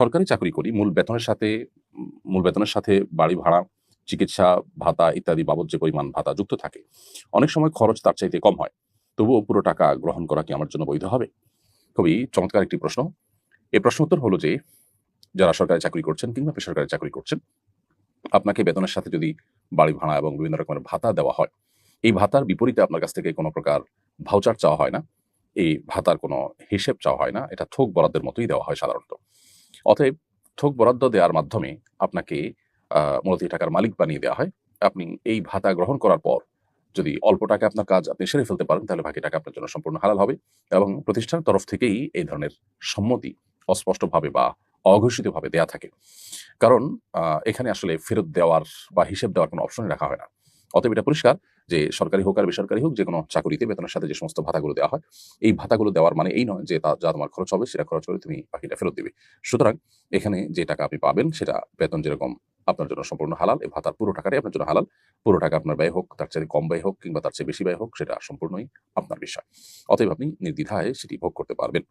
সরকারি চাকরি করি। মূল বেতনের সাথে বাড়ি ভাড়া, চিকিৎসা ভাতা ইত্যাদি বাবদ যে পরিমাণ ভাতা যুক্ত থাকে, অনেক সময় খরচ তার চাইতে কম হয়। তবুও পুরো টাকা গ্রহণ করা কি আমার জন্য বৈধ হবে? খুবই চমৎকার একটি প্রশ্ন। এই প্রশ্ন উত্তর হলো যে, যারা সরকারি চাকরি করছেন কিংবা বেসরকারি চাকরি করছেন, আপনাকে বেতনের সাথে যদি বাড়ি ভাড়া এবং বিভিন্ন রকমের ভাতা দেওয়া হয়, এই ভাতার বিপরীতে আপনার কাছ থেকে কোনো প্রকার ভাউচার চাওয়া হয় না। এই ভাতার কোনো হিসেব চাওয়া হয় না। এটা থোক বরাদ্দের মতোই দেওয়া হয় সাধারণত। অতএব থোক বরাদ্দ দেওয়ার মাধ্যমে আপনাকে মূলত এই টাকার মালিক বানিয়ে দেওয়া হয়। আপনি এই ভাতা গ্রহণ করার পর যদি অল্প টাকায় আপনার কাজ আপনি সেরে ফেলতে পারেন, তাহলে বাকি টাকা আপনার জন্য সম্পূর্ণ হালাল হবে এবং প্রতিষ্ঠানের তরফ থেকেই এই ধরনের সম্মতি অস্পষ্টভাবে বা অঘোষিতভাবে দেয়া থাকে। কারণ এখানে আসলে ফেরত দেওয়ার বা হিসেব দেওয়ার কোনো অপশনই রাখা হয় না। অতএব এটা পরিষ্কার যে সরকারি হোক আর বেসরকারি হোক, যেকোনো চাকুরিতে বেতনের সাথে যে সমস্ত ভাতাগুলো দেওয়া হয়, এই ভাতাগুলো দেওয়ার মানে এই নয় যে যা তোমার খরচ হবে সেটা খরচ করে তুমি বাকিটা ফেরত দিবে। সুতরাং এখানে যে টাকা আপনি পাবেন সেটা বেতন যেরকম আপনার জন্য সম্পূর্ণ হালাল, এই ভাতার পুরো টাকাটাই আপনার জন্য হালাল। পুরো টাকা আপনার ব্যয় হোক, তার চেয়ে কম ব্যয় হোক কিংবা তার চেয়ে বেশি ব্যয় হোক, সেটা সম্পূর্ণই আপনার বিষয়। অতএব আপনি নির্দ্বিধায় সেটি ভোগ করতে পারবেন।